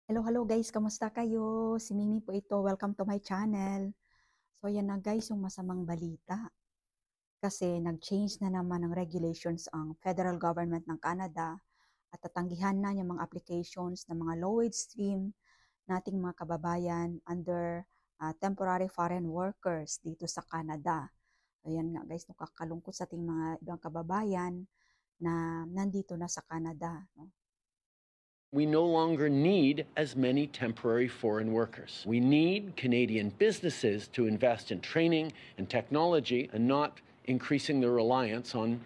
Hello, hello guys, kamusta kayo? Si Mimi po ito, welcome to my channel. So yan na guys, yung masamang balita. Kasi nag-change na naman ng regulations ang federal government ng Canada at tatanggihan na yung mga applications ng mga low-wage stream nating mga kababayan under temporary foreign workers dito sa Canada. So yan nga guys, nakakalungkot sa ating mga ibang kababayan na nandito na sa Canada. No? We no longer need as many temporary foreign workers. We need Canadian businesses to invest in training and technology and not increasing their reliance on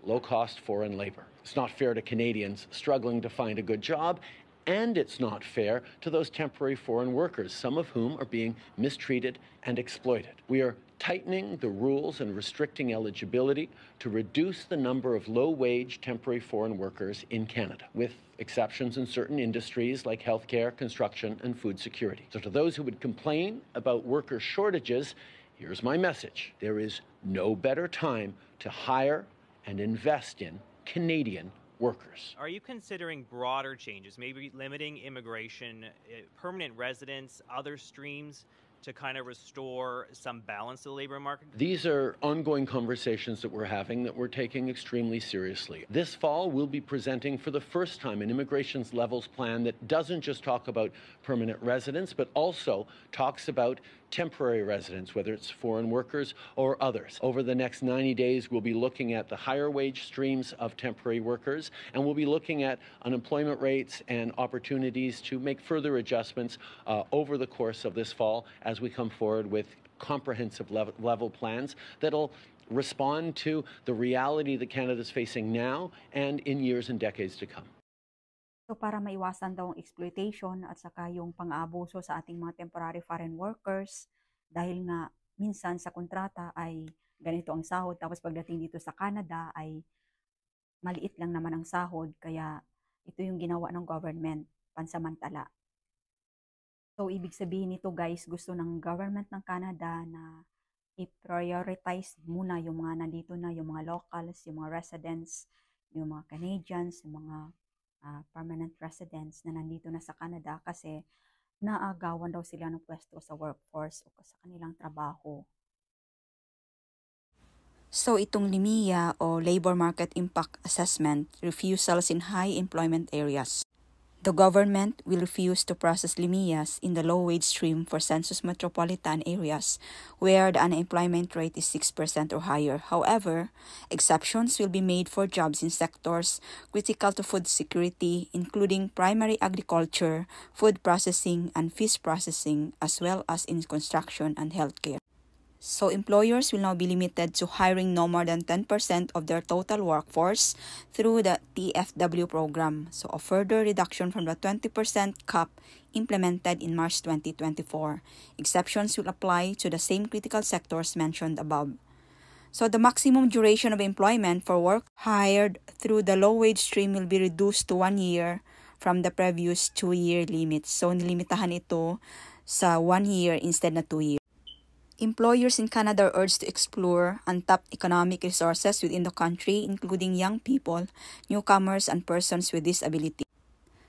low-cost foreign labor. It's not fair to Canadians struggling to find a good job, and it's not fair to those temporary foreign workers, some of whom are being mistreated and exploited. We are tightening the rules and restricting eligibility to reduce the number of low-wage temporary foreign workers in Canada, with exceptions in certain industries like healthcare, construction, and food security. So to those who would complain about worker shortages, here's my message. There is no better time to hire and invest in Canadian workers. Are you considering broader changes, maybe limiting immigration, permanent residents, other streams to kind of restore some balance to the labor market? These are ongoing conversations that we're having that we're taking extremely seriously. This fall, we'll be presenting for the first time an immigration's levels plan that doesn't just talk about permanent residents, but also talks about temporary residents, whether it's foreign workers or others. Over the next 90 days, we'll be looking at the higher wage streams of temporary workers, and we'll be looking at unemployment rates and opportunities to make further adjustments over the course of this fall as we come forward with comprehensive level plans that'll respond to the reality that Canada is facing now and in years and decades to come. So para maiwasan daw ang exploitation at saka yung pang-aabuso sa ating mga temporary foreign workers dahil nga minsan sa kontrata ay ganito ang sahod tapos pagdating dito sa Canada ay maliit lang naman ang sahod kaya ito yung ginawa ng government pansamantala. So ibig sabihin nito guys, gusto ng government ng Canada na i-prioritize muna yung mga nandito na, yung mga locals, yung mga residents, yung mga Canadians, yung mga permanent residents na nandito na sa Canada kasi naagawan daw sila ng pwesto sa workforce o sa kanilang trabaho. So itong LIMIA o Labor Market Impact Assessment, refusals in high employment areas. The government will refuse to process LIMIAs in the low-wage stream for census metropolitan areas where the unemployment rate is 6% or higher. However, exceptions will be made for jobs in sectors critical to food security, including primary agriculture, food processing, and fish processing, as well as in construction and healthcare. So employers will now be limited to hiring no more than 10% of their total workforce through the TFW program. So a further reduction from the 20% cap implemented in March 2024. Exceptions will apply to the same critical sectors mentioned above. So the maximum duration of employment for work hired through the low-wage stream will be reduced to 1 year from the previous 2-year limit. So nilimitahan ito sa 1 year instead na 2 years. Employers in Canada are urged to explore untapped economic resources within the country, including young people, newcomers, and persons with disability.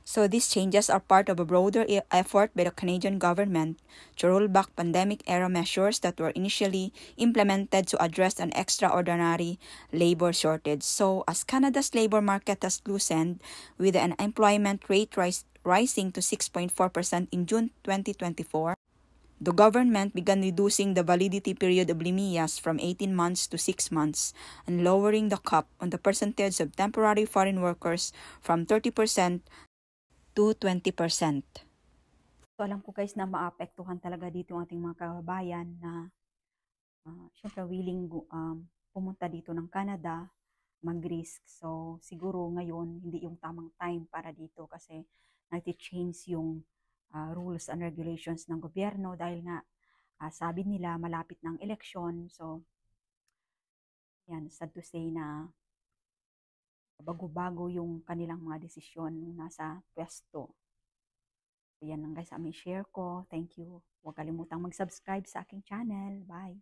So these changes are part of a broader effort by the Canadian government to roll back pandemic-era measures that were initially implemented to address an extraordinary labor shortage. So as Canada's labor market has loosened, with the unemployment rate rising to 6.4% in June 2024, the government began reducing the validity period of LIMIAs from 18 months to 6 months and lowering the cap on the percentage of temporary foreign workers from 30% to 20%. So alam ko guys na maapektuhan talaga dito ang ating mga kababayan na syempre willing pumunta dito ng Canada, mag-risk. So siguro ngayon hindi yung tamang time para dito kasi nag-change yung rules and regulations ng gobyerno dahil nga sabi nila malapit ng eleksyon. So, yan, sad to say na bago-bago yung kanilang mga desisyon nung nasa pwesto. So, yan lang guys, aming share ko. Thank you. Huwag kalimutang mag-subscribe sa aking channel. Bye!